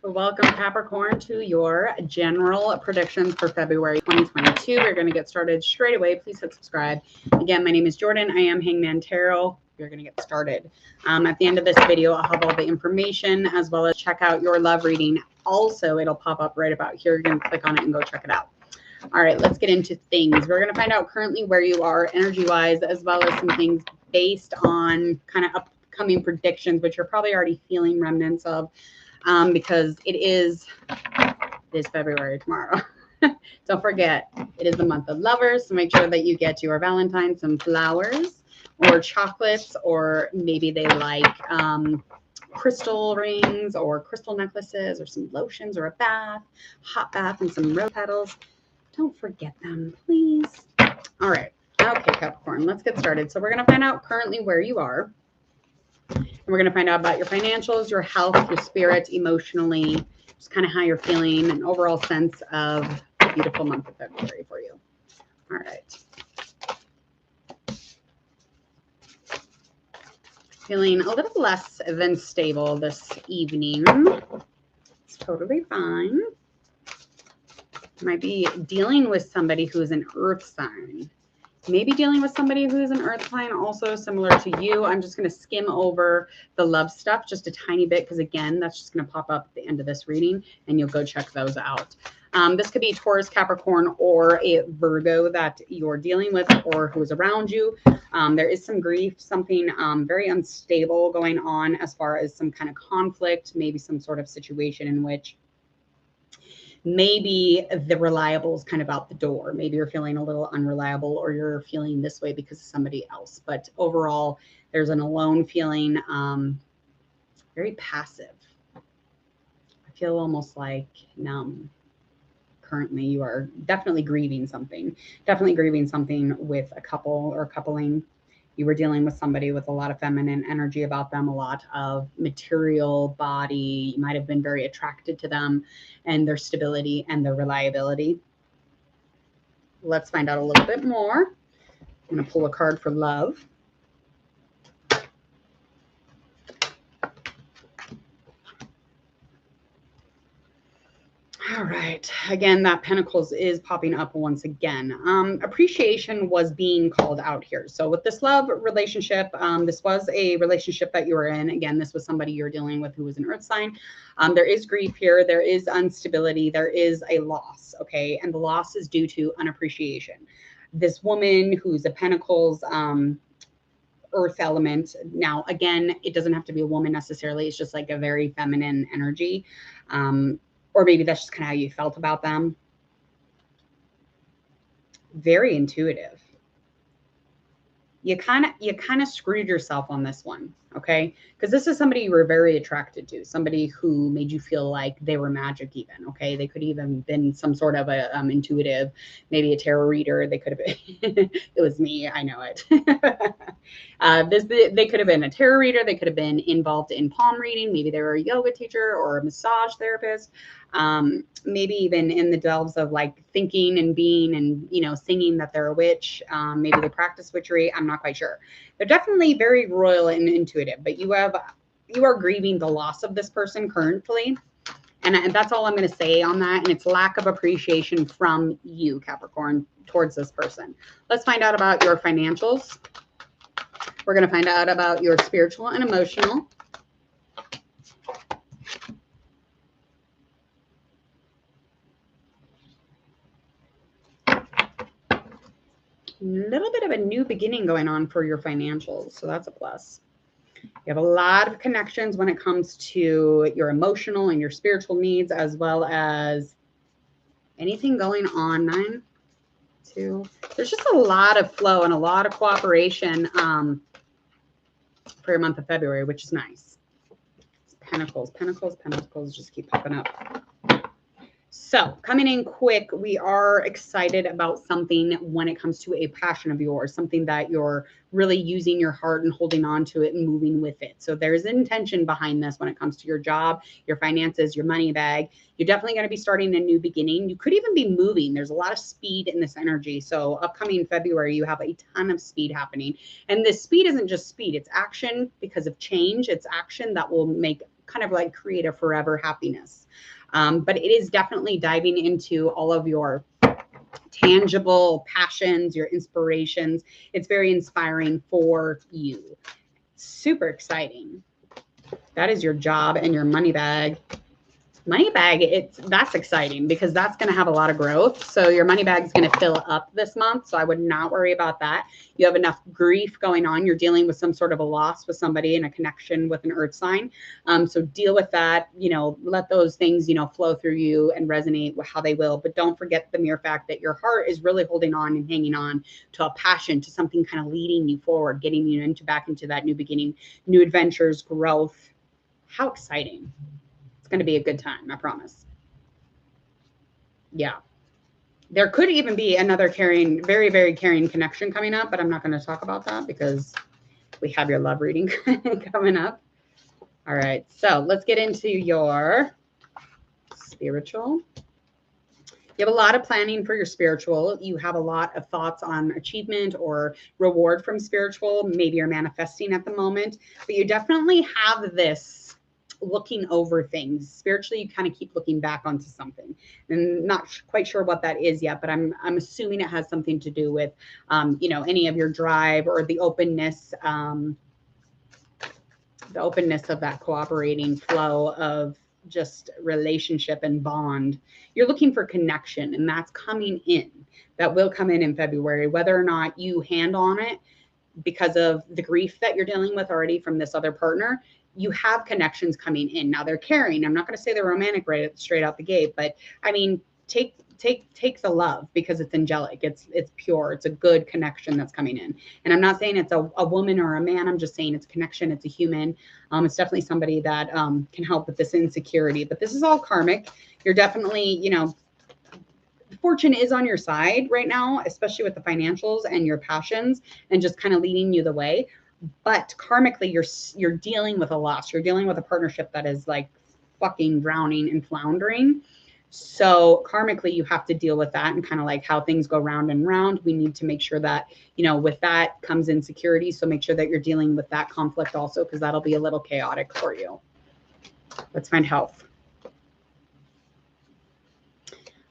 Welcome, Capricorn, to your general predictions for February 2022. We're going to get started straight away. Please hit subscribe. Again, my name is Jordan. I am Hangman Tarot. We're going to get started. At the end of this video, I'll have all the information as well as check out your love reading. Also, it'll pop up right about here. You're going to click on it and go check it out. All right, let's get into things. We're going to find out currently where you are energy-wise, as well as some things based on kind of upcoming predictions, which you're probably already feeling remnants of. Because it is February tomorrow. Don't forget, it is the month of lovers, so make sure that you get your Valentine some flowers or chocolates, or maybe they like crystal rings or crystal necklaces or some lotions or a bath, hot bath, and some rose petals. Don't forget them, please. All right. Okay, Capricorn, let's get started. So we're going to find out currently where you are. And we're going to find out about your financials, your health, your spirit, emotionally, just kind of how you're feeling, an overall sense of a beautiful month of February for you. All right. Feeling a little less than stable this evening. It's totally fine. Might be dealing with somebody who is an earth sign. Maybe dealing with somebody who is an earth sign also similar to you. I'm just going to skim over the love stuff just a tiny bit because, again, that's just going to pop up at the end of this reading, and you'll go check those out. This could be Taurus, Capricorn, or a Virgo that you're dealing with or who is around you. There is some grief, something very unstable going on as far as some kind of conflict, maybe some sort of situation in which maybe the reliable is kind of out the door. Maybe you're feeling a little unreliable, or you're feeling this way because of somebody else. But overall, there's an alone feeling, very passive. I feel almost like numb. Currently, you are definitely grieving something. Definitely grieving something with a couple or coupling. You were dealing with somebody with a lot of feminine energy about them, a lot of material body. You might have been very attracted to them and their stability and their reliability. Let's find out a little bit more. I'm going to pull a card for love. All right. Again, that Pentacles is popping up once again. Appreciation was being called out here. So with this love relationship, this was a relationship that you were in. Again, this was somebody you're dealing with who was an earth sign. There is grief here. There is instability. There is a loss. Okay. And the loss is due to unappreciation. This woman who's a Pentacles, earth element. Now, again, it doesn't have to be a woman necessarily. It's just like a very feminine energy. Or maybe that's just kind of how you felt about them. Very intuitive. You kind of screwed yourself on this one, okay? Because this is somebody you were very attracted to, somebody who made you feel like they were magic even, okay? They could even been some sort of a intuitive, maybe a tarot reader. They could have been, it was me, I know it. They could have been a tarot reader. They could have been involved in palm reading. Maybe they were a yoga teacher or a massage therapist. Maybe even in the delves of like thinking and being and, you know, singing that they're a witch. Maybe they practice witchery. I'm not quite sure. They're definitely very royal and intuitive, but you are grieving the loss of this person currently. And that's all I'm going to say on that. And it's lack of appreciation from you, Capricorn, towards this person. Let's find out about your financials. We're going to find out about your spiritual and emotional. A little bit of a new beginning going on for your financials, so that's a plus. You have a lot of connections when it comes to your emotional and your spiritual needs, as well as anything going on. 9, 2. There's just a lot of flow and a lot of cooperation for your month of February, which is nice. It's Pentacles, Pentacles, Pentacles just keep popping up. So coming in quick, we are excited about something when it comes to a passion of yours, something that you're really using your heart and holding on to it and moving with it. So there's intention behind this when it comes to your job, your finances, your money bag. You're definitely going to be starting a new beginning. You could even be moving. There's a lot of speed in this energy. So upcoming February, you have a ton of speed happening. And this speed isn't just speed. It's action because of change. It's action that will make kind of like create a forever happiness. But it is definitely diving into all of your tangible passions, your inspirations. It's very inspiring for you. Super exciting. That is your job and your money bag. Money bag, that's exciting because that's going to have a lot of growth. So your money bag is going to fill up this month. So I would not worry about that. You have enough grief going on. You're dealing with some sort of a loss with somebody and a connection with an earth sign. So deal with that, let those things, flow through you and resonate with how they will. But don't forget the mere fact that your heart is really holding on and hanging on to a passion, to something kind of leading you forward, getting you back into that new beginning, new adventures, growth. How exciting. It's going to be a good time, I promise. Yeah. There could even be another caring, very, very caring connection coming up, but I'm not going to talk about that because we have your love reading coming up. All right. So let's get into your spiritual. You have a lot of planning for your spiritual. You have a lot of thoughts on achievement or reward from spiritual. Maybe you're manifesting at the moment, but you definitely have this looking over things spiritually. You kind of keep looking back onto something, and not quite sure what that is yet, but I'm assuming it has something to do with any of your drive or the openness of that cooperating flow of just relationship and bond. You're looking for connection, and that's coming in. That will come in February, whether or not you hand on it because of the grief that you're dealing with already from this other partner. You have connections coming in. Now they're caring. I'm not going to say they're romantic right straight out the gate, but I mean, take the love because it's angelic. It's pure. It's a good connection that's coming in. And I'm not saying it's a woman or a man. I'm just saying it's a connection. It's a human. It's definitely somebody that can help with this insecurity, but this is all karmic. You're definitely, fortune is on your side right now, especially with the financials and your passions and just kind of leading you the way. But karmically, you're dealing with a loss. You're dealing with a partnership that is like fucking drowning and floundering. So karmically, you have to deal with that and kind of like how things go round and round. We need to make sure that, with that comes insecurity. So make sure that you're dealing with that conflict also, because that'll be a little chaotic for you. Let's find health.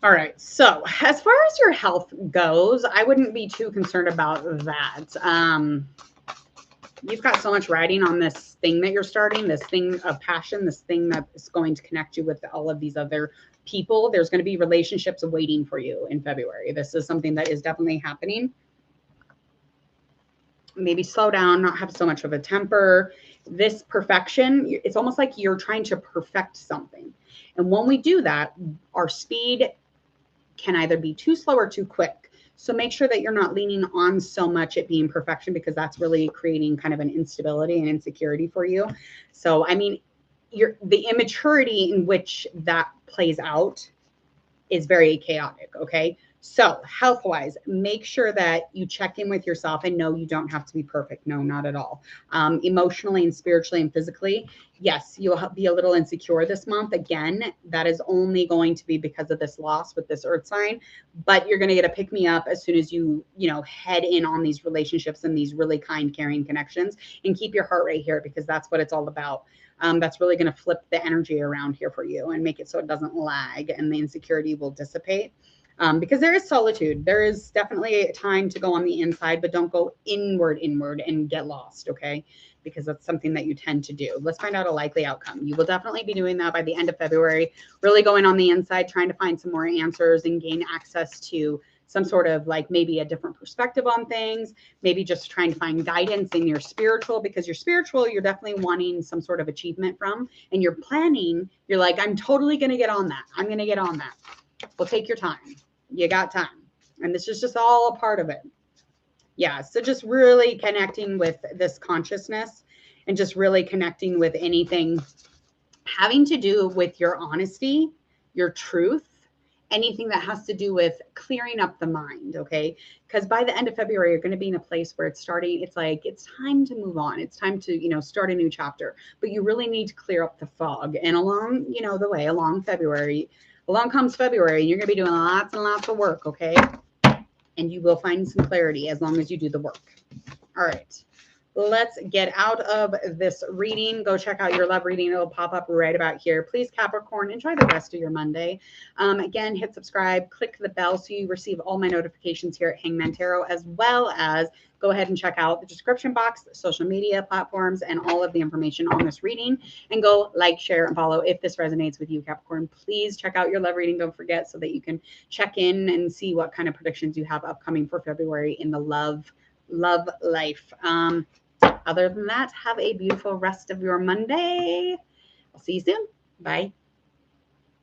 All right. So as far as your health goes, I wouldn't be too concerned about that. You've got so much riding on this thing that you're starting, this thing of passion, this thing that is going to connect you with all of these other people. There's going to be relationships waiting for you in February. This is something that is definitely happening. Maybe slow down, not have so much of a temper. This perfection, it's almost like you're trying to perfect something. And when we do that, our speed can either be too slow or too quick. So make sure that you're not leaning on so much at being perfection, because that's really creating kind of an instability and insecurity for you. So, I mean, the immaturity in which that plays out is very chaotic. Okay. So health-wise, make sure that you check in with yourself, and no, you don't have to be perfect. No, not at all. Emotionally and spiritually and physically, yes, you'll be a little insecure this month. Again, that is only going to be because of this loss with this earth sign, but you're going to get a pick me up as soon as you head in on these relationships and these really kind, caring connections, and keep your heart right here, because that's what it's all about. That's really going to flip the energy around here for you and make it so it doesn't lag and the insecurity will dissipate. Because there is solitude. There is definitely a time to go on the inside, but don't go inward and get lost, okay? Because that's something that you tend to do. Let's find out a likely outcome. You will definitely be doing that by the end of February, really going on the inside, trying to find some more answers and gain access to some sort of like maybe a different perspective on things, maybe just trying to find guidance in your spiritual, because your spiritual, you're definitely wanting some sort of achievement from, and you're planning, you're like, I'm totally going to get on that. I'm going to get on that. Well, take your time. You got time. And this is just all a part of it. Yeah. So just really connecting with this consciousness and just really connecting with anything having to do with your honesty, your truth, anything that has to do with clearing up the mind. Okay. Because by the end of February, you're going to be in a place where it's like, it's time to move on. It's time to, start a new chapter, but you really need to clear up the fog. And along, the way, along February, along comes February, and you're going to be doing lots and lots of work, okay? And you will find some clarity as long as you do the work. All right. let's get out of this reading. Go check out your love reading. It'll pop up right about here. Please, Capricorn, enjoy the rest of your Monday. Again, hit subscribe, click the bell so you receive all my notifications here at Hangman Tarot, as well as go ahead and check out the description box, social media platforms, and all of the information on this reading. And go like, share, and follow if this resonates with you, Capricorn. Please check out your love reading. Don't forget, so that you can check in and see what kind of predictions you have upcoming for February in the love life. Other than that, have a beautiful rest of your Monday. I'll see you soon. Bye.